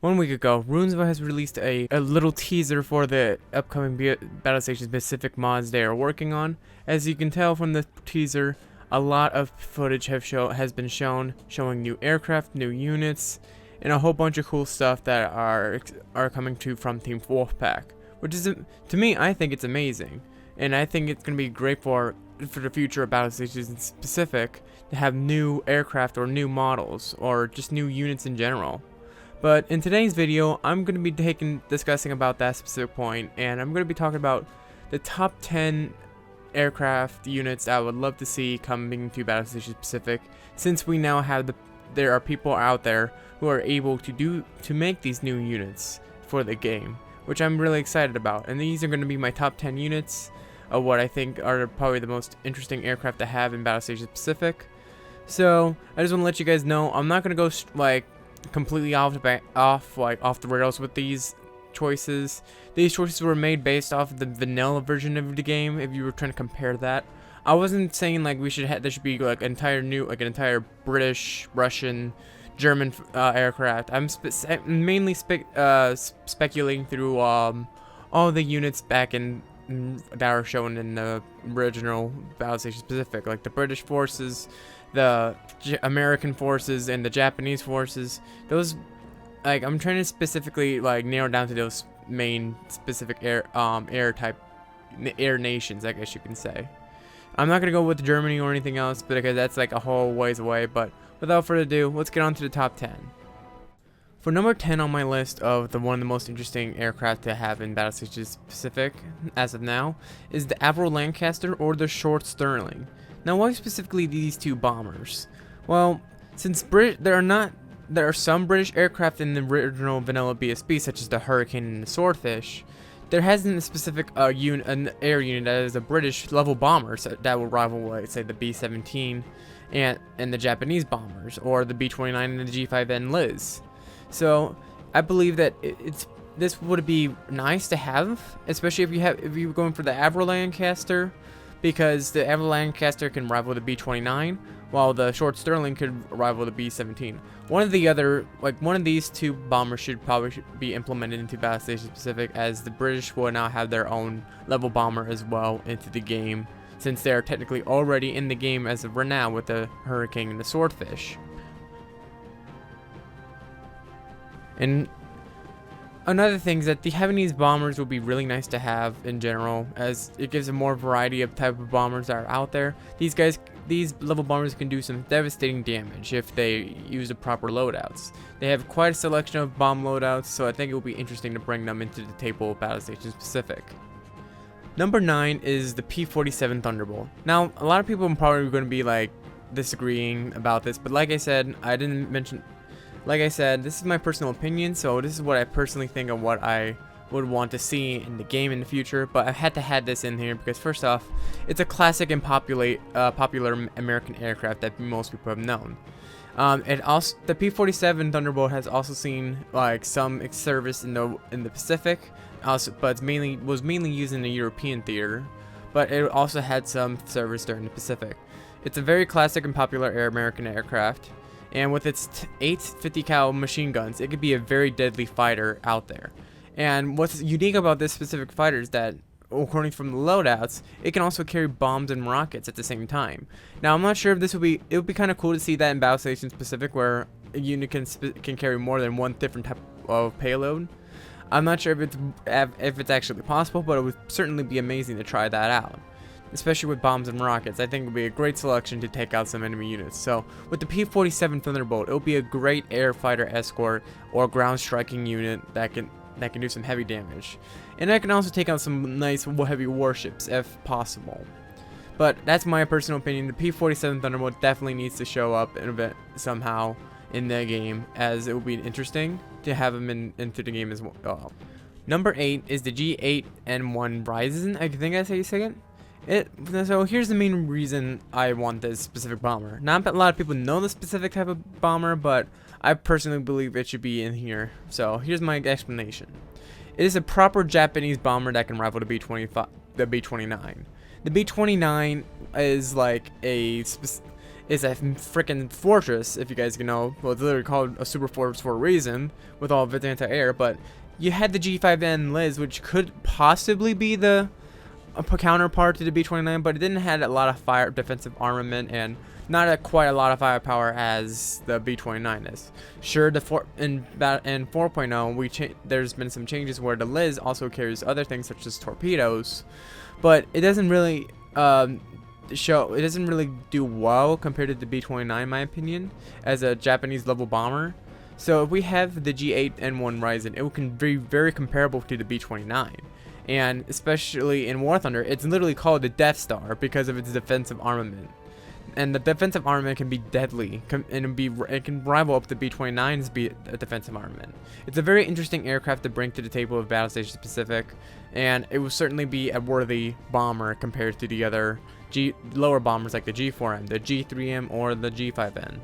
1 week ago, Runesville has released a little teaser for the upcoming Battlestations Pacific mods they are working on. As you can tell from the teaser, a lot of footage has been shown, showing new aircraft, new units, and a whole bunch of cool stuff that are coming from Team Wolfpack. Which is, to me, I think it's amazing, and I think it's going to be great for the future of Battlestations Pacific to have new aircraft or new models or just new units in general. But in today's video, I'm going to be discussing about that specific point, and I'm going to be talking about the top 10 aircraft units that I would love to see coming to Battlestations Pacific, since we now have there are people out there who are able to make these new units for the game, which I'm really excited about. And these are going to be my top 10 units of what I think are probably the most interesting aircraft to have in Battlestations Pacific. So I just want to let you guys know I'm not going to go completely off the rails with these choices. These choices were made based off the vanilla version of the game. If you were trying to compare that, I wasn't saying like there should be like an entire British, Russian, German aircraft. I'm mainly speculating through all the units back in that are shown in the original Battlestations Pacific, like the British forces, the American forces, and the Japanese forces. Those, I'm trying to specifically narrow down to those main specific air nations, I guess you can say. I'm not gonna go with Germany or anything else, because that's like a whole ways away. But without further ado, let's get on to the top 10. For number 10 on my list of one of the most interesting aircraft to have in Battlestations Pacific as of now is the AVRO LANCASTER or the short STIRLING. Now, why specifically these two bombers? Well, since there are some British aircraft in the original vanilla BSB, such as the Hurricane and the Swordfish, there hasn't a specific an air unit that is a British level bomber that will rival, say, the B-17 and the Japanese bombers, or the B-29 and the G5N Liz. So I believe that this would be nice to have, especially if you're going for the AVRO LANCASTER, because the AVRO LANCASTER can rival the B-29, while the short STIRLING could rival the B-17. One of these two bombers should probably be implemented into Battlestations Pacific, as the British will now have their own level bomber as well into the game, since they are technically already in the game as of right now with the Hurricane and the Swordfish. And another thing is that having these bombers will be really nice to have in general, as it gives a more variety of type of bombers that are out there. These level bombers can do some devastating damage if they use the proper loadouts. They have quite a selection of bomb loadouts, so I think it will be interesting to bring them into the table of Battlestations Pacific. Number 9 is the P-47 Thunderbolt. Now, a lot of people are probably going to be disagreeing about this, but like I said, this is my personal opinion, so this is what I personally think of what I would want to see in the game in the future. But I had to add this in here because, first off, it's a classic and popular American aircraft that most people have known. The P-47 Thunderbolt has also seen some service in the Pacific, but was mainly used in the European theater. But it also had some service during the Pacific. It's a very classic and popular American aircraft. And with its 850 cal machine guns, it could be a very deadly fighter out there. And what's unique about this specific fighter is that, according from the loadouts, it can also carry bombs and rockets at the same time. Now, I'm not sure if it would be kind of cool to see that in Battlestations Pacific, where a unit can carry more than one different type of payload. I'm not sure if it's actually possible, but it would certainly be amazing to try that out. Especially with bombs and rockets, I think it would be a great selection to take out some enemy units. So with the P-47 Thunderbolt, it will be a great air fighter escort or ground striking unit that can do some heavy damage, and that can also take out some nice heavy warships if possible. But that's my personal opinion. The P-47 Thunderbolt definitely needs to show up in a bit somehow in the game, as it will be interesting to have them into the game as well. Number 8 is the G8N1 REIZEN. I think that's how you say it. So here's the main reason I want this specific bomber. Not a lot of people know the specific type of bomber, but I personally believe it should be in here. So here's my explanation. It is a proper Japanese bomber that can rival the B-29. The B-29 is is a freaking fortress, if you guys know. Well, it's literally called a super fortress for a reason, with all of its anti-air. But you had the G5N Liz, which could possibly be the counterpart to the B-29, but it didn't have a lot of fire defensive armament and not quite a lot of firepower as the B-29 is. Sure, in 4.0 there's been some changes where the Liz also carries other things such as torpedoes, but it doesn't really it doesn't really do well compared to the B-29 in my opinion as a Japanese level bomber. So if we have the G8N1 REIZEN, it can be very comparable to the B-29. And especially in War Thunder, it's literally called the Death Star because of its defensive armament. And the defensive armament can be deadly, and it can rival up the B-29's defensive armament. It's a very interesting aircraft to bring to the table of Battlestations Pacific, and it will certainly be a worthy bomber compared to the other lower bombers like the G4M, the G3M, or the G5N.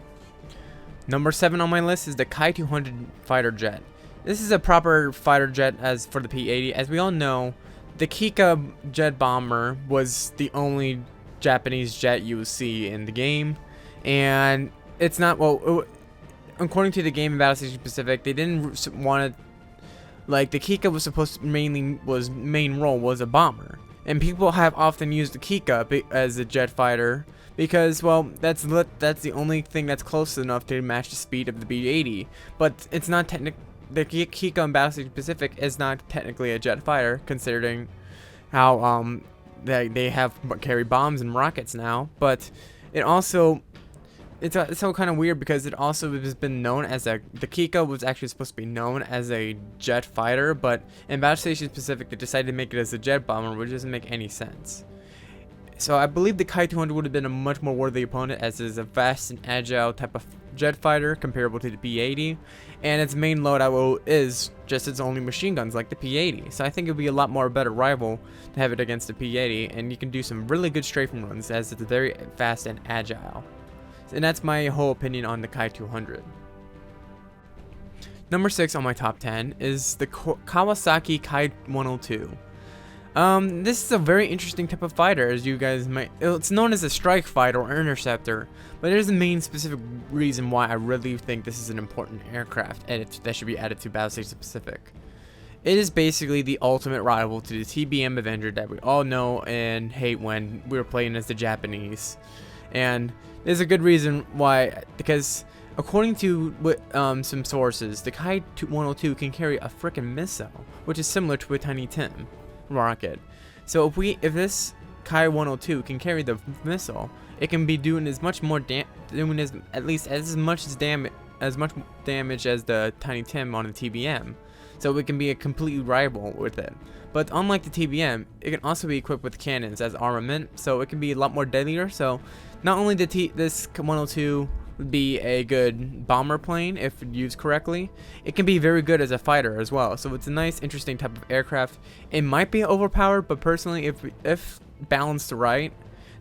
Number 7 on my list is the Kai-200 fighter jet. This is a proper fighter jet as for the P-80. As we all know, the Kika jet bomber was the only Japanese jet you will see in the game, and it's not, well, according to the game in Battlestations Pacific, they didn't want to, like, the Kika was supposed to main role was a bomber, and people have often used the Kika as a jet fighter because, well, that's the only thing that's close enough to match the speed of the B-80, but it's not technically. The Kika in Battlestations Pacific is not technically a jet fighter, considering how they have carry bombs and rockets now. But it also it's so kind of weird because it also has been known as the Kika was actually supposed to be known as a jet fighter, but in Battlestations Pacific they decided to make it as a jet bomber, which doesn't make any sense. So I believe the Kai-200 would have been a much more worthy opponent, as it is a fast and agile type of jet fighter comparable to the P-80, and its main loadout is just its only machine guns like the P-80. So I think it would be a lot more better rival to have it against the P-80, and you can do some really good strafing runs as it's very fast and agile. And that's my whole opinion on the Kai-200. Number 6 on my top 10 is the Kawasaki Kai-102. This is a very interesting type of fighter, as you guys might. It's known as a strike fighter or interceptor, but there's a main specific reason why I really think this is an important aircraft that should be added to Battlestations Pacific. It is basically the ultimate rival to the TBM Avenger that we all know and hate when we were playing as the Japanese, and there's a good reason why, because according to some sources, the Kai-102 can carry a freaking missile, which is similar to a Tiny Tim rocket. So if this Kai-102 can carry the missile, it can be doing as much damage as the Tiny Tim on the TBM. So it can be a complete rival with it. But unlike the TBM, it can also be equipped with cannons as armament, so it can be a lot more deadlier. So not only this 102 would be a good bomber plane if used correctly, it can be very good as a fighter as well. So it's a nice, interesting type of aircraft. It might be overpowered, but personally, if balanced right,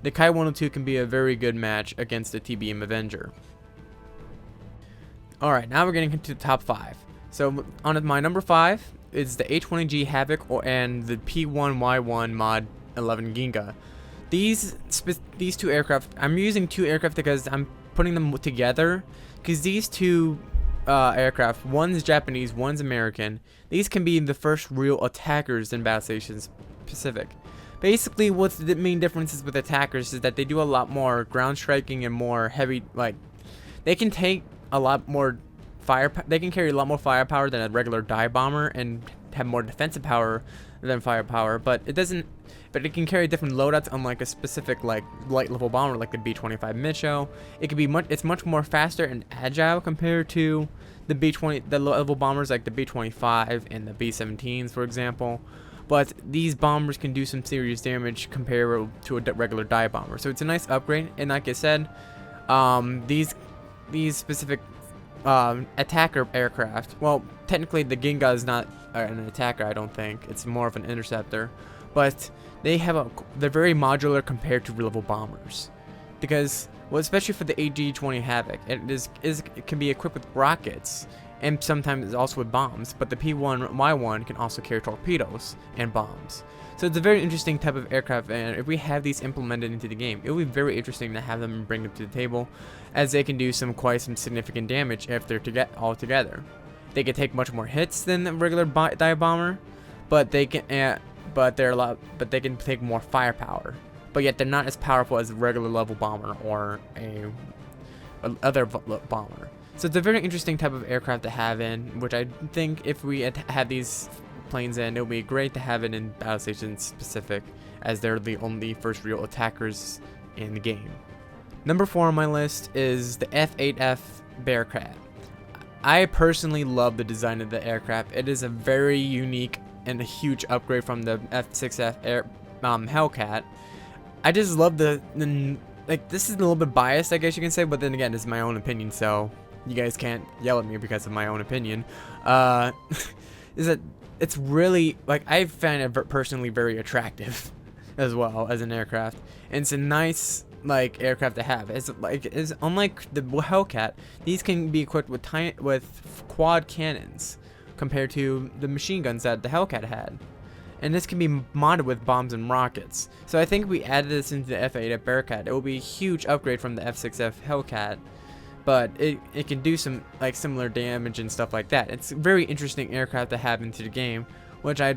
the Kai-102 can be a very good match against the TBM Avenger. Alright, now we're getting into the top 5. So on my number 5 is the A-20G HAVOC and the P-1Y1 Mod 11 GINGA. These two aircraft, I'm using two aircraft because I'm putting them together because these two aircraft, one's Japanese, one's American. These can be the first real attackers in Battlestations Pacific. Basically, what's the main differences with attackers is that they do a lot more ground striking and more heavy, like, they can take a lot more they can carry a lot more firepower than a regular dive bomber and have more defensive power than firepower, but it can carry different loadouts, unlike a specific like light level bomber like the B-25 Micho. It can be it's much more faster and agile compared to the low level bombers like the B-25 and the B-17s, for example. But these bombers can do some serious damage compared to a regular dive bomber, so it's a nice upgrade. And like I said, these specific attacker aircraft, well, technically the GINGA is not an attacker, I don't think. It's more of an interceptor, but they're very modular compared to level bombers, because, well, especially for the AG-20 HAVOC, it can be equipped with rockets and sometimes also with bombs, but the P1Y1 can also carry torpedoes and bombs. So it's a very interesting type of aircraft, and if we have these implemented into the game, it will be very interesting to have them and bring them to the table, as they can do quite some significant damage if they're all together. They can take much more hits than the regular dive bomber, but they can they can take more firepower. But yet they're not as powerful as a regular level bomber or a other bomber. So it's a very interesting type of aircraft to have in, which I think if we had these planes in, it would be great to have it in Battlestations Pacific, as they're the only first real attackers in the game. Number 4 on my list is the F-8F BEARCAT. I personally love the design of the aircraft. It is a very unique and a huge upgrade from the F-6F Hellcat. I just love like, this is a little bit biased, I guess you can say, but then again, it's my own opinion, so you guys can't yell at me because of my own opinion. Is that it's really, like, I find it personally very attractive as well as an aircraft, and it's a nice, like, aircraft to have. It's unlike the Hellcat, these can be equipped with quad cannons compared to the machine guns that the Hellcat had. And this can be modded with bombs and rockets. So I think if we added this into the F-8F BEARCAT, it will be a huge upgrade from the F-6F Hellcat. But it can do some like similar damage and stuff like that. It's a very interesting aircraft to have into the game, which I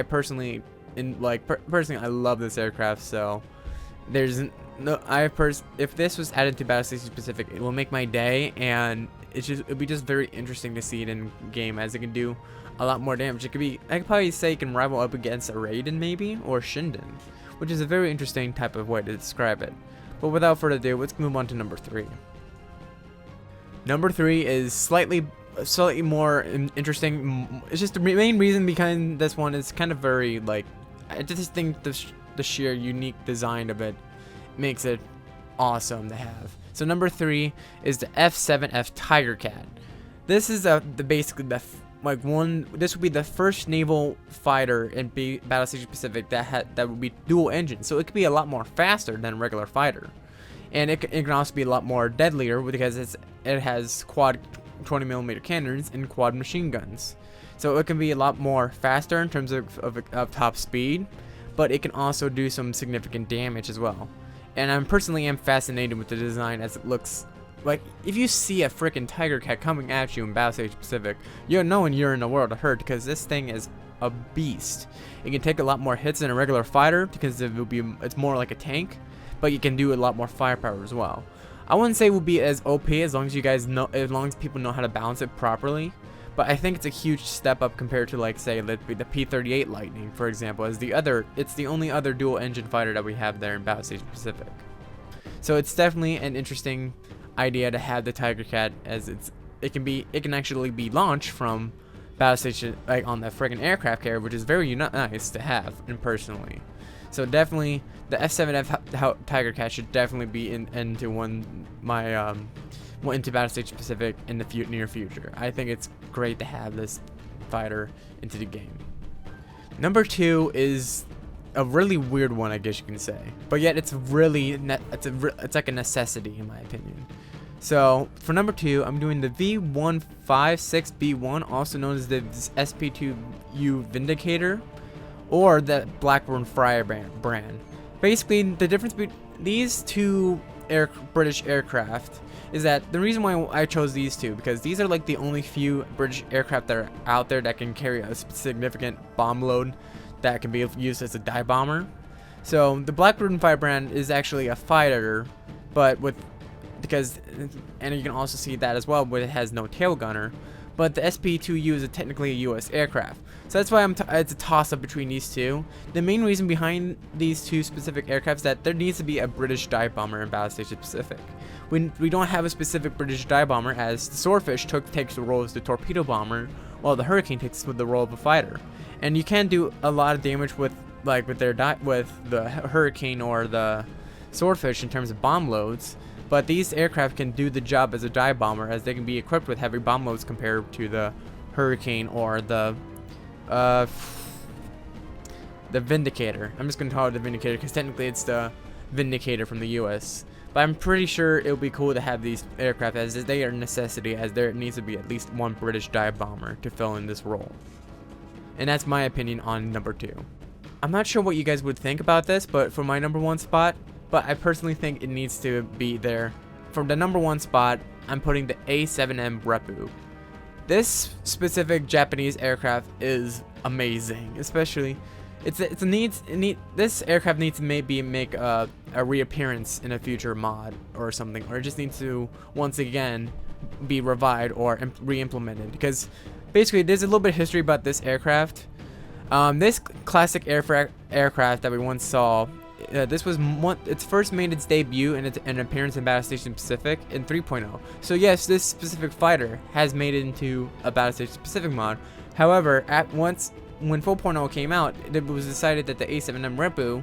personally personally I love this aircraft. So there's no if this was added to Battlestations Pacific, it will make my day, and it'll be just very interesting to see it in game, as it can do a lot more damage. It could be, I could probably say it can rival up against a REIZEN maybe, or Shinden, which is a very interesting type of way to describe it. But without further ado, let's move on to number 3. Number 3 is slightly more interesting. It's just the main reason behind this one is kind of very, like, I just think the sheer unique design of it makes it awesome to have. So number 3 is the F-7F TIGERCAT. This is basically this would be the first naval fighter in Battlestations Pacific that would be dual engine, so it could be a lot more faster than a regular fighter, and it can also be a lot more deadlier because it has quad 20mm cannons and quad machine guns, so it can be a lot more faster in terms of top speed, but it can also do some significant damage as well. And I personally am fascinated with the design, as it looks like, if you see a freaking TIGERCAT coming at you in Battlestations Pacific, you're knowing you're in a world of hurt, because this thing is a beast. It can take a lot more hits than a regular fighter because it's more like a tank, but you can do a lot more firepower as well. I wouldn't say it will be as OP as long as people know how to balance it properly, but I think it's a huge step up compared to, like, say, the P-38 Lightning, for example, it's the only other dual engine fighter that we have there in Battlestations Pacific. So it's definitely an interesting idea to have the TIGERCAT, as it can actually be launched from battle station, like on the friggin' aircraft carrier, which is very nice to have, and personally. So definitely the F-7F TIGERCAT should definitely be into into Battlestations Pacific in the near future. I think it's great to have this fighter into the game. Number 2 is a really weird one, I guess you can say, but yet it's really it's like a necessity in my opinion. So for number 2, I'm doing the V156B1, also known as the SP2U Vindicator, or the Blackburn Fryer brand. Basically, the difference between these two British aircraft is that the reason why I chose these two, because these are like the only few British aircraft that are out there that can carry a significant bomb load that can be used as a dive bomber. So the Blackburn Firebrand is actually a fighter, but and you can also see that as well, but it has no tail gunner. But the SP2U is technically a U.S. aircraft, so that's why it's a toss-up between these two. The main reason behind these two specific aircraft is that there needs to be a British dive bomber in Battlestations Pacific. We don't have a specific British dive bomber, as the Swordfish takes the role as the torpedo bomber, while the Hurricane takes the role of a fighter. And you can do a lot of damage with the Hurricane or the Swordfish in terms of bomb loads. But these aircraft can do the job as a dive bomber, as they can be equipped with heavy bomb loads compared to the Hurricane or the Vindicator. I'm just going to call it the Vindicator because technically it's the Vindicator from the US. But I'm pretty sure it would be cool to have these aircraft, as they are a necessity, as there needs to be at least one British dive bomber to fill in this role. And that's my opinion on number 2. I'm not sure what you guys would think about this, but for my number 1 spot, but I personally think it needs to be there. For the number 1 spot, I'm putting the A7M REPPU. This specific Japanese aircraft is amazing, especially this aircraft needs to maybe make a reappearance in a future mod or something, or it just needs to once again be revived or re-implemented, because basically there's a little bit of history about this aircraft. This classic aircraft that we once saw, this was its first made its debut and an appearance in Battlestations Pacific in 3.0. So yes, this specific fighter has made it into a Battlestations Pacific mod. However, when 4.0 came out, it was decided that the A7M REPPU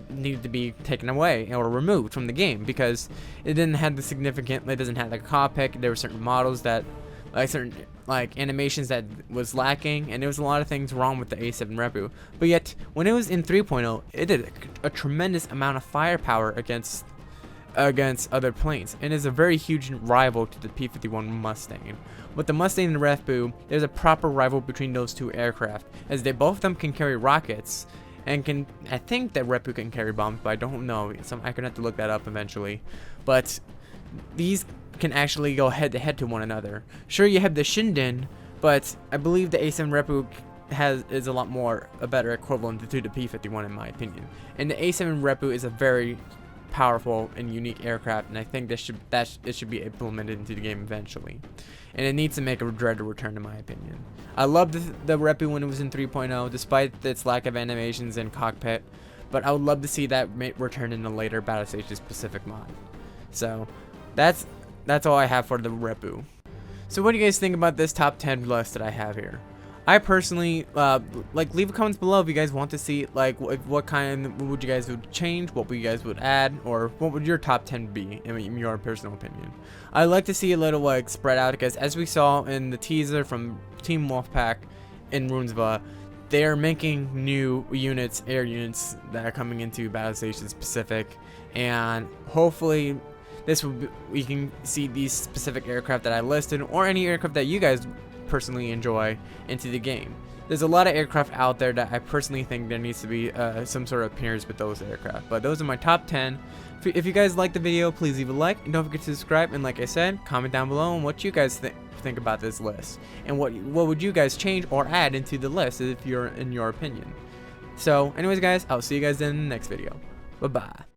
needed to be taken away or removed from the game, because it doesn't have the cockpit. There were certain models that, certain animations that was lacking, and there was a lot of things wrong with the A7 REPPU. But yet, when it was in 3.0, it did a tremendous amount of firepower against other planes, and is a very huge rival to the P-51 Mustang. With the Mustang and the REPPU, there's a proper rival between those two aircraft, as both of them can carry rockets, and I think that REPPU can carry bombs, but I don't know. I could have to look that up eventually. But these can actually go head to head to one another. Sure, you have the Shinden, but I believe the A7 REPPU is a better equivalent to the P-51 in my opinion. And the A7 REPPU is a very powerful and unique aircraft, and I think it should be implemented into the game eventually. And it needs to make a dreaded return, in my opinion. I loved the REPPU when it was in 3.0, despite its lack of animations and cockpit, but I would love to see that return in a later Battlestations Pacific mod. So that's all I have for the REPPU. So what do you guys think about this top 10 list that I have here? I personally leave comments below if you guys want to see what kind would you guys would change, what would you guys would add, or what would your top 10 be in your personal opinion. I like to see a little spread out, because as we saw in the teaser from Team Wolfpack in Runesva, they are making new units, air units, that are coming into Battlestations Pacific, and hopefully we can see these specific aircraft that I listed, or any aircraft that you guys personally enjoy, into the game. There's a lot of aircraft out there that I personally think there needs to be some sort of appearance with those aircraft. But those are my top 10. If you guys like the video, please leave a like, and don't forget to subscribe. And like I said, comment down below on what you guys think about this list, and what would you guys change or add into the list if you're in your opinion. So anyways guys, I'll see you guys in the next video. Bye bye.